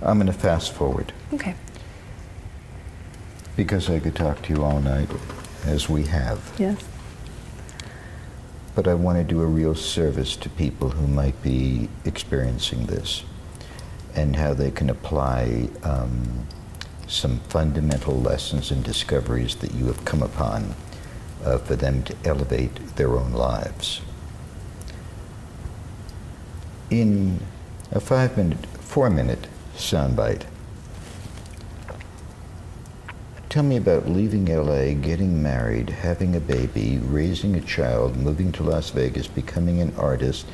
I'm going to fast forward. Okay. Because I could talk to you all night, as we have. Yes. But I want to do a real service to people who might be experiencing this, and how they can apply some fundamental lessons and discoveries that you have come upon for them to elevate their own lives. In a 4-minute soundbite, tell me about leaving LA, getting married, having a baby, raising a child, moving to Las Vegas, becoming an artist,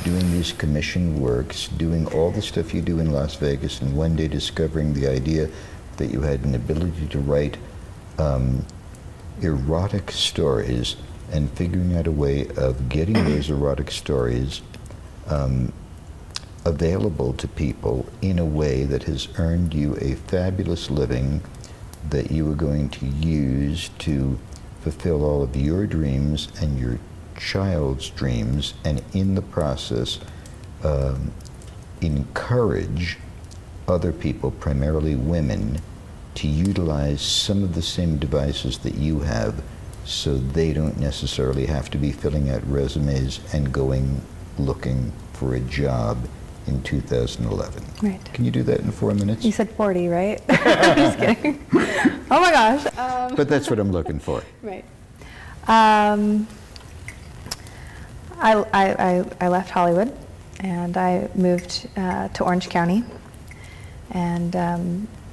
doing these commissioned works, doing all the stuff you do in Las Vegas, and one day discovering the idea that you had an ability to write erotic stories, and figuring out a way of getting those erotic stories available to people in a way that has earned you a fabulous living that you are going to use to fulfill all of your dreams and your child's dreams, and in the process encourage other people, primarily women, to utilize some of the same devices that you have, so they don't necessarily have to be filling out resumes and going looking for a job in 2011. Right. Can you do that in 4 minutes? You said 40, right? Just kidding. Oh my gosh. But that's what I'm looking for. Right. I left Hollywood and I moved to Orange County and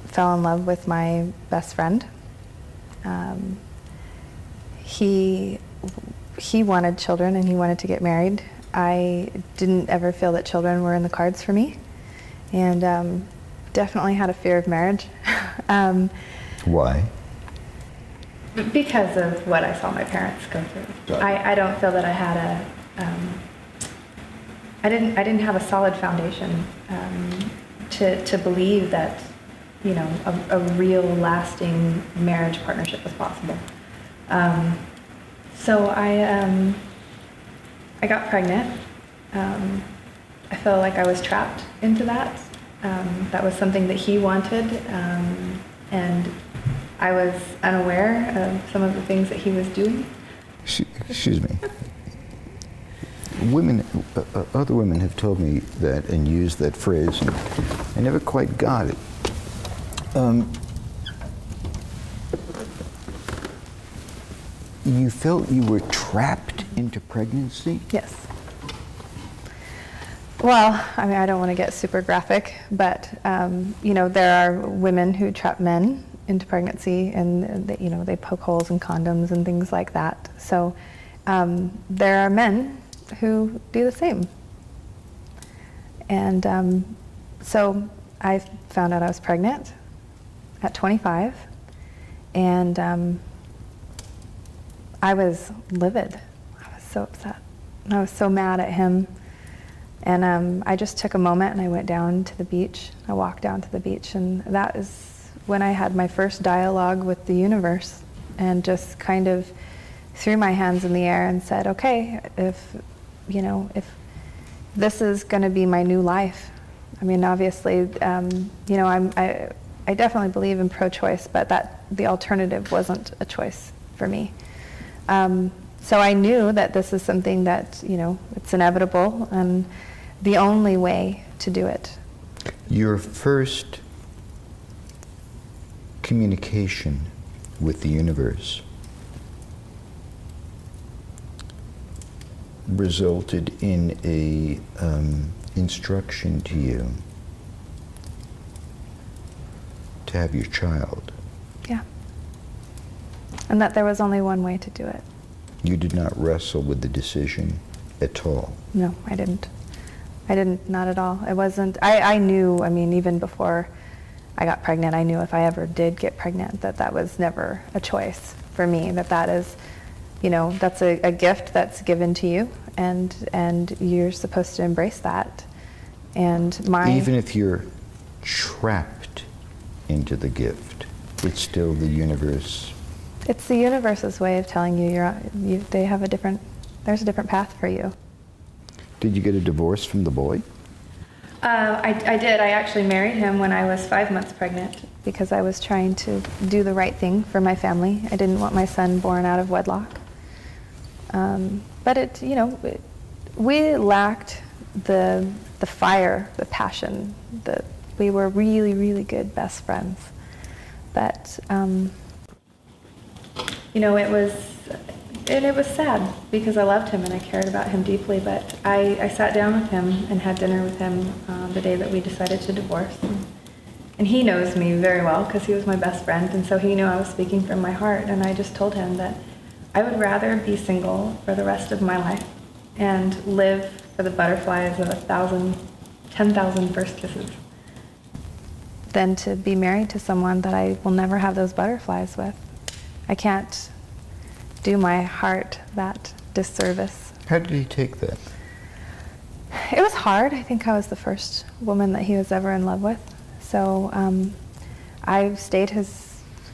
fell in love with my best friend. He wanted children and he wanted to get married. I didn't ever feel that children were in the cards for me, and definitely had a fear of marriage. Why? Because of what I saw my parents go through. I don't feel that I had I didn't have a solid foundation to believe that, you know, a real lasting marriage partnership was possible. So I got pregnant. I felt like I was trapped into that. That was something that he wanted, and I was unaware of some of the things that he was doing. Excuse me. Women, other women have told me that and used that phrase, and I never quite got it. You felt you were trapped into pregnancy? Yes. Well, I mean, I don't want to get super graphic, but you know, there are women who trap men into pregnancy, and they, you know, they poke holes in condoms and things like that. So there are men who do the same. And so I found out I was pregnant at 25, and I was livid. I was so upset. I was so mad at him. And I just took a moment and I went down to the beach. I walked down to the beach, and that is when I had my first dialogue with the universe, and just kind of threw my hands in the air and said, okay, if this is going to be my new life. I mean, obviously, you know, I definitely believe in pro-choice, but that the alternative wasn't a choice for me. So I knew that this is something that, you know, it's inevitable and the only way to do it. Your first communication with the universe resulted in a instruction to you to have your child. Yeah. And that there was only one way to do it. You did not wrestle with the decision at all? No, I didn't. I didn't, not at all. It wasn't, I knew, I mean, even before I got pregnant, I knew if I ever did get pregnant that that was never a choice for me, that is, you know, that's a gift that's given to you, and you're supposed to embrace that. And even if you're trapped into the gift, it's still the universe. It's the universe's way of telling you they have there's a different path for you. Did you get a divorce from the boy? I did. I actually married him when I was 5 months pregnant because I was trying to do the right thing for my family. I didn't want my son born out of wedlock. But we lacked the fire, the passion. We were really, really good best friends. But it was sad because I loved him and I cared about him deeply. But I sat down with him and had dinner with him the day that we decided to divorce. And he knows me very well because he was my best friend, and so he knew I was speaking from my heart. And I just told him that I would rather be single for the rest of my life and live for the butterflies of 10,000 first kisses than to be married to someone that I will never have those butterflies with. I can't do my heart that disservice. How did he take that? It was hard. I think I was the first woman that he was ever in love with. So I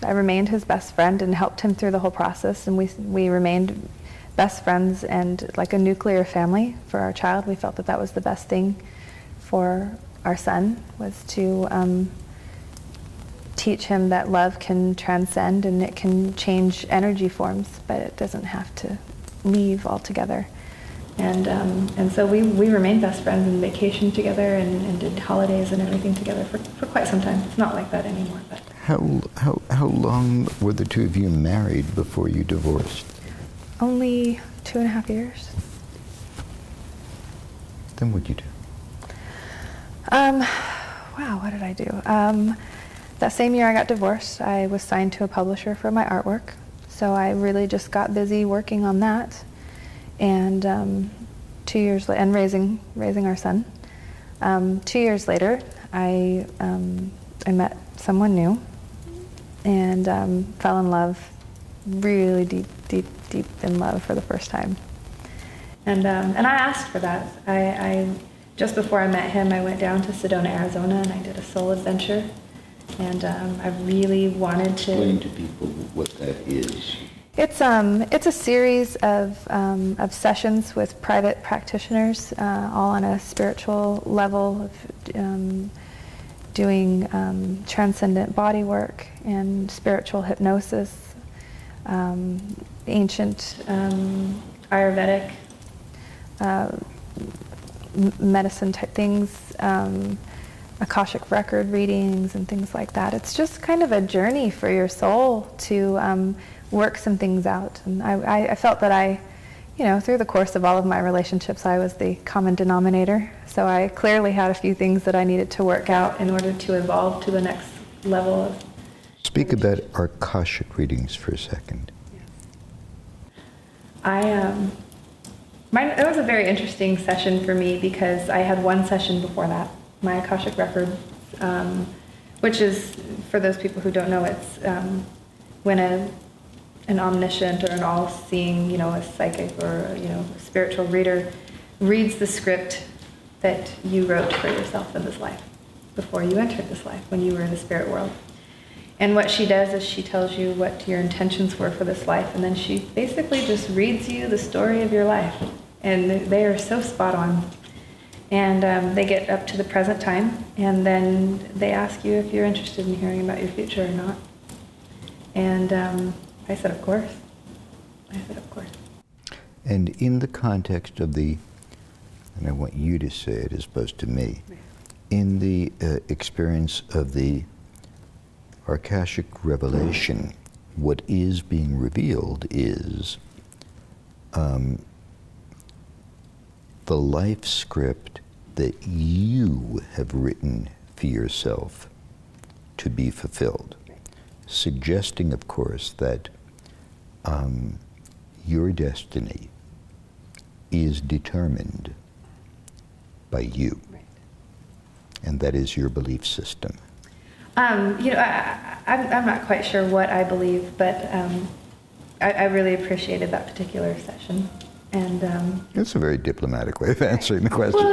remained his best friend and helped him through the whole process, and we remained best friends and like a nuclear family for our child. We felt that was the best thing for our son, was to teach him that love can transcend and it can change energy forms, but it doesn't have to leave altogether. And so we remained best friends and vacationed together and did holidays and everything together for quite some time. It's not like that anymore. But How long were the two of you married before you divorced? Only 2.5 years. Then what'd you do? Wow, what did I do? That same year I got divorced, I was signed to a publisher for my artwork. So I really just got busy working on that. And 2 years later, and raising our son. 2 years later, I met someone new and fell in love, really deep in love for the first time. And I asked for that. I just before I met him, I went down to Sedona, Arizona, and I did a soul adventure. And I really wanted to explain to people what that is. It's a series of sessions with private practitioners, all on a spiritual level, of doing transcendent body work and spiritual hypnosis, ancient Ayurvedic medicine type things, Akashic record readings and things like that. It's just kind of a journey for your soul to work some things out. And I felt that through the course of all of my relationships, I was the common denominator. So I clearly had a few things that I needed to work out in order to evolve to the next level of... Speak about Arkashik readings for a second. It was a very interesting session for me because I had one session before that, my Akashic record, which is, for those people who don't know, it's when an omniscient or an all-seeing, a psychic or a spiritual reader reads the script that you wrote for yourself in this life before you entered this life, when you were in the spirit world. And what she does is she tells you what your intentions were for this life, and then she basically just reads you the story of your life. And they are so spot on. And they get up to the present time, and then they ask you if you're interested in hearing about your future or not. And I said, of course. And in the context of and I want you to say it as opposed to me, in the experience of the Arkashik revelation, what is being revealed is the life script that you have written for yourself to be fulfilled, suggesting, of course, that your destiny is determined by you, and that is your belief system. I'm not quite sure what I believe, but I really appreciated that particular session. And it's a very diplomatic way of answering the question. Well,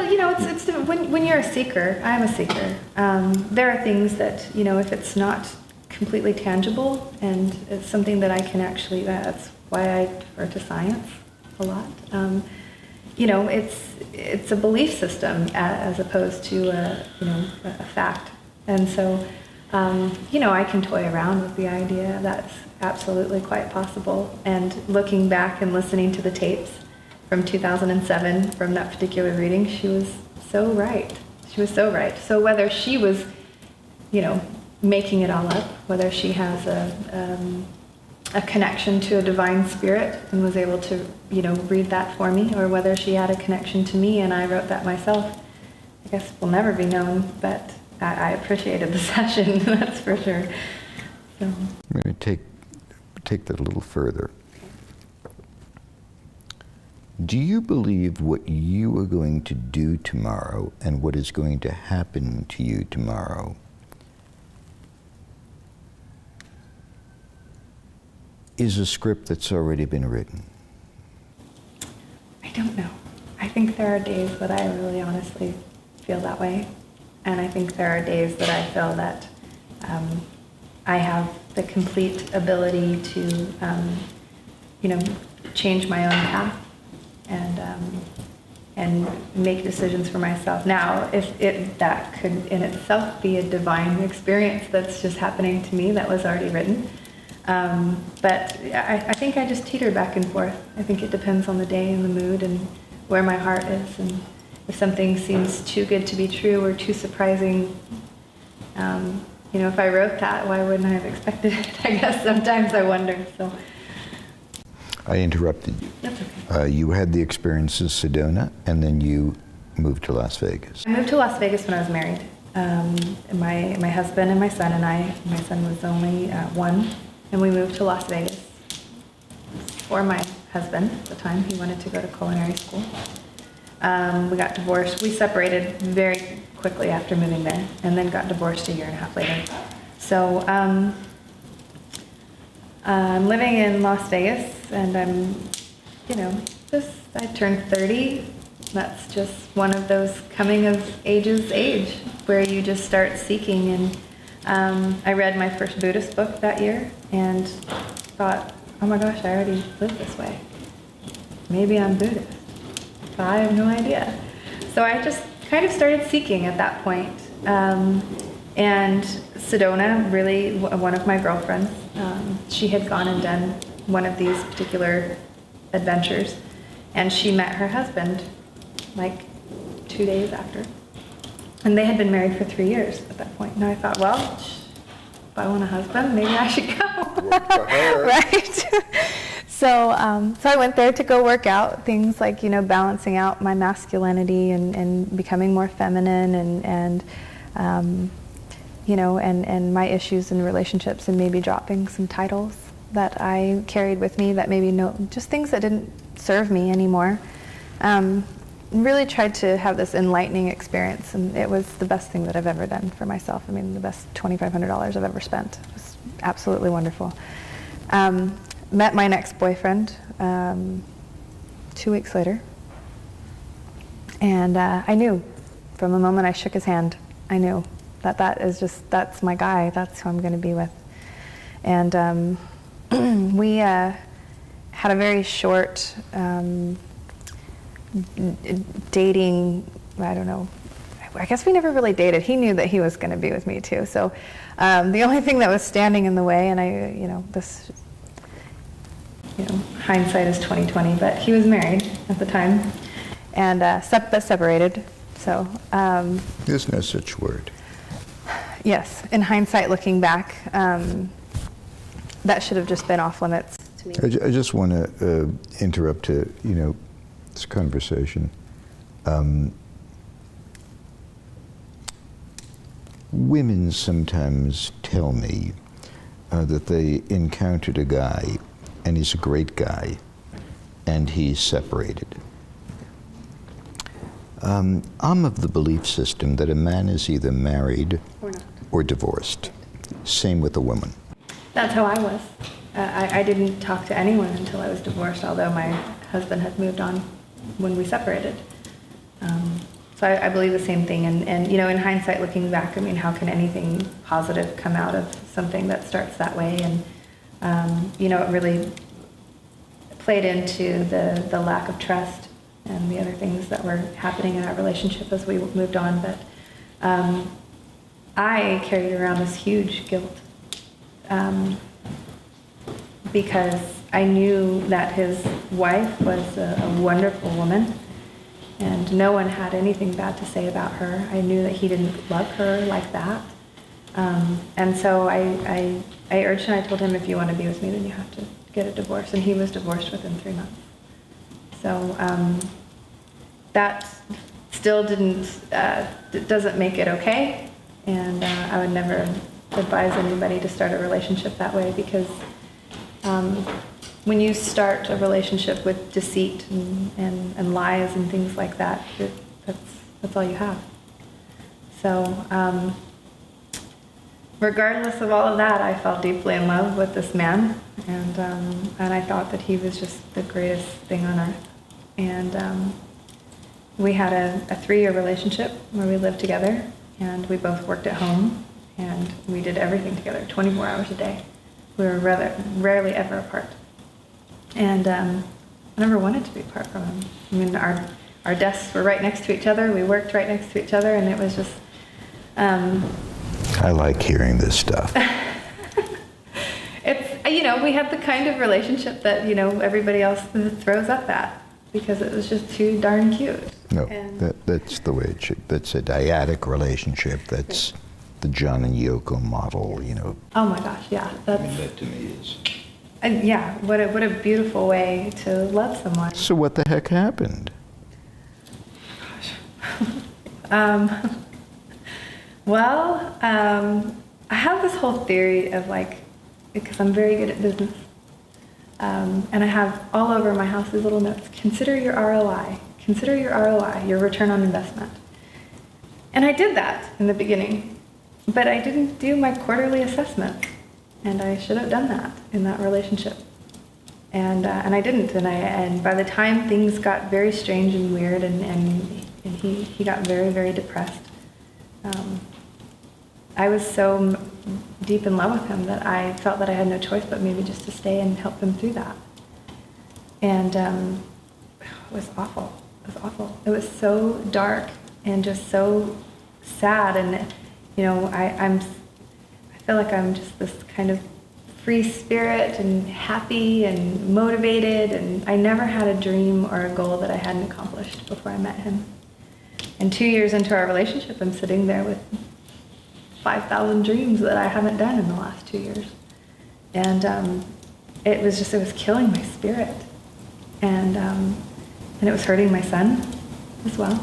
it's when you're a seeker. I'm a seeker. There are things that if it's not completely tangible and it's something that I can actually. That's why I defer to science a lot. it's a belief system as opposed to a fact. And so, I can toy around with the idea. That's absolutely quite possible. And looking back and listening to the tapes from 2007 from that particular reading, she was so right. She was so right. So whether she was, making it all up, whether she has a connection to a divine spirit and was able to, read that for me, or whether she had a connection to me and I wrote that myself, I guess will never be known, but I appreciated the session, that's for sure. So. I'm going to take that a little further. Do you believe what you are going to do tomorrow and what is going to happen to you tomorrow is a script that's already been written? I don't know. I think there are days that I really honestly feel that way. And I think there are days that I feel that I have the complete ability to, change my own path and make decisions for myself. Now, if that could in itself be a divine experience that's just happening to me that was already written. But I think I just teeter back and forth. I think it depends on the day and the mood and where my heart is. And if something seems too good to be true or too surprising, if I wrote that, why wouldn't I have expected it? I guess sometimes I wonder. So. I interrupted you. That's okay. You had the experience in Sedona, and then you moved to Las Vegas. I moved to Las Vegas when I was married. My husband and my son and I, my son was only one, and we moved to Las Vegas for my husband at the time. He wanted to go to culinary school. We got divorced. We separated very quickly after moving there, and then got divorced a year and a half later. So I'm living in Las Vegas, and I'm, I turned 30. That's just one of those coming of ages age where you just start seeking. And I read my first Buddhist book that year and thought, oh my gosh, I already live this way. Maybe I'm Buddhist. But I have no idea. So I just kind of started seeking at that point. And Sedona, really one of my girlfriends, she had gone and done one of these particular adventures, and she met her husband like 2 days after. And they had been married for 3 years at that point. And I thought, well, if I want a husband, maybe I should go. Work for her. Right? So I went there to go work out things like, balancing out my masculinity and becoming more feminine and my issues in relationships, and maybe dropping some titles that I carried with me that maybe just things that didn't serve me anymore. Really tried to have this enlightening experience, and it was the best thing that I've ever done for myself. I mean, the best $2,500 I've ever spent. It was absolutely wonderful. Met my next boyfriend 2 weeks later, and I knew from the moment I shook his hand, I knew that's my guy, that's who I'm going to be with. And we had a very short dating, I don't know, I guess we never really dated. He knew that he was going to be with me too. So the only thing that was standing in the way, and hindsight is 20/20, but he was married at the time, and but separated. So There's no such word. yes, in hindsight, looking back, that should have just been off limits to me. I just want to interrupt this conversation. Women sometimes tell me that they encountered a guy, and he's a great guy, and he's separated. I'm of the belief system that a man is either married or divorced. Same with a woman. That's how I was. I didn't talk to anyone until I was divorced, although my husband had moved on when we separated. So I believe the same thing. And in hindsight, looking back, I mean, how can anything positive come out of something that starts that way? And, it really played into the lack of trust and the other things that were happening in our relationship as we moved on. But I carried around this huge guilt because I knew that his wife was a wonderful woman, and no one had anything bad to say about her. I knew that he didn't love her like that. And so I urged him, I told him, if you want to be with me, then you have to get a divorce. And he was divorced within 3 months. So that still doesn't make it okay. And I would never advise anybody to start a relationship that way, because when you start a relationship with deceit and lies and things like that, that's all you have. So regardless of all of that, I fell deeply in love with this man, and I thought that he was just the greatest thing on earth. And we had a 3-year relationship where we lived together, and we both worked at home, and we did everything together, 24 hours a day. We were rarely ever apart. And I never wanted to be apart from him. I mean, our desks were right next to each other. We worked right next to each other, and it was just... I like hearing this stuff. It's, we had the kind of relationship that, everybody else throws up at, because it was just too darn cute. No, that's the way it should. That's a dyadic relationship. That's the John and Yoko model, Oh my gosh, yeah. That to me is... yeah, what a beautiful way to love someone. So what the heck happened? Well, I have this whole theory of because I'm very good at business, and I have all over my house these little notes: consider your ROI, your return on investment. And I did that in the beginning, but I didn't do my quarterly assessment, and I should have done that in that relationship. And I didn't, and by the time things got very strange and weird, and he got very, very depressed, I was so deep in love with him that I felt that I had no choice but maybe just to stay and help him through that. And it was awful. It was awful. It was so dark and just so sad. And I feel like I'm just this kind of free spirit and happy and motivated, and I never had a dream or a goal that I hadn't accomplished before I met him. And 2 years into our relationship, I'm sitting there with 5,000 dreams that I haven't done in the last 2 years. And it was killing my spirit. And it was hurting my son as well.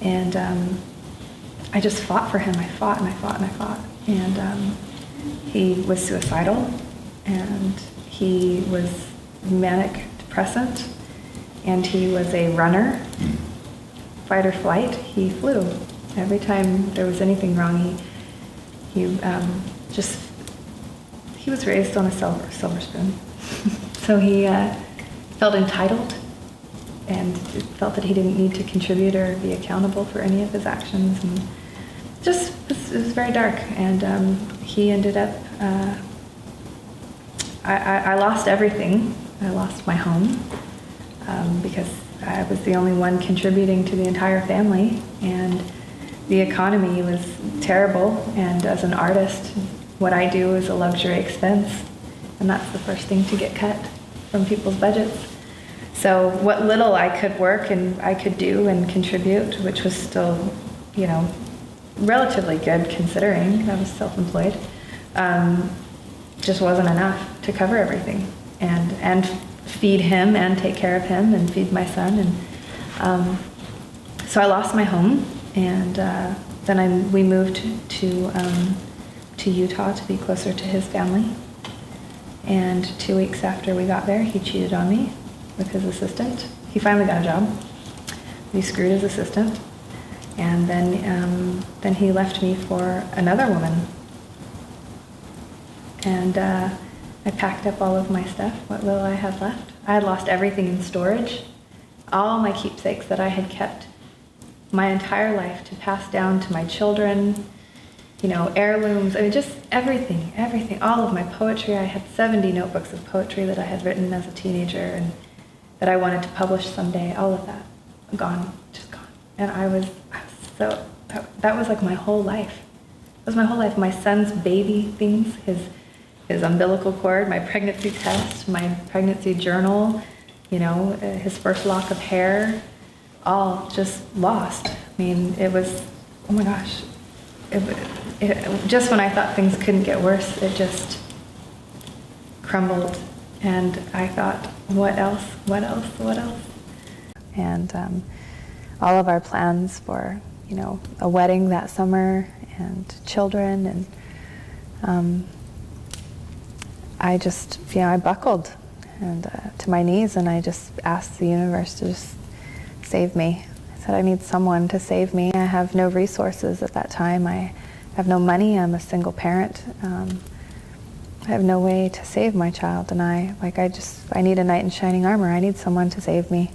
And I just fought for him. I fought and I fought and I fought. And he was suicidal, and he was manic depressant, and he was a runner, fight or flight. He flew. Every time there was anything wrong, he was raised on a silver spoon. So he felt entitled and felt that he didn't need to contribute or be accountable for any of his actions, and it was very dark. And he ended up, I lost everything. I lost my home because I was the only one contributing to the entire family, and the economy was terrible. And as an artist, what I do is a luxury expense, and that's the first thing to get cut from people's budgets. So what little I could work and I could do and contribute, which was still, relatively good considering I was self-employed, just wasn't enough to cover everything and feed him and take care of him and feed my son. And so I lost my home, and then we moved to Utah to be closer to his family. And 2 weeks after we got there, he cheated on me with his assistant. He finally got a job. He screwed his assistant. And then he left me for another woman. And I packed up all of my stuff, what little I had left. I had lost everything in storage, all my keepsakes that I had kept my entire life to pass down to my children, heirlooms, just everything, all of my poetry. I had 70 notebooks of poetry that I had written as a teenager, and that I wanted to publish someday, all of that, gone, just gone. And I was so, that was like my whole life. It was my whole life. My son's baby things, his umbilical cord, my pregnancy test, my pregnancy journal, you know, his first lock of hair, all just lost. I mean, it was, oh my gosh. Just when I thought things couldn't get worse, it just crumbled. And I thought, what else, what else, what else? And all of our plans for, you know, a wedding that summer and children, and I just, you know, I buckled and to my knees, and I just asked the universe to just save me. I said, I need someone to save me. I have no resources at that time. I have no money. I'm a single parent. I have no way to save my child, and I need a knight in shining armor. I need someone to save me.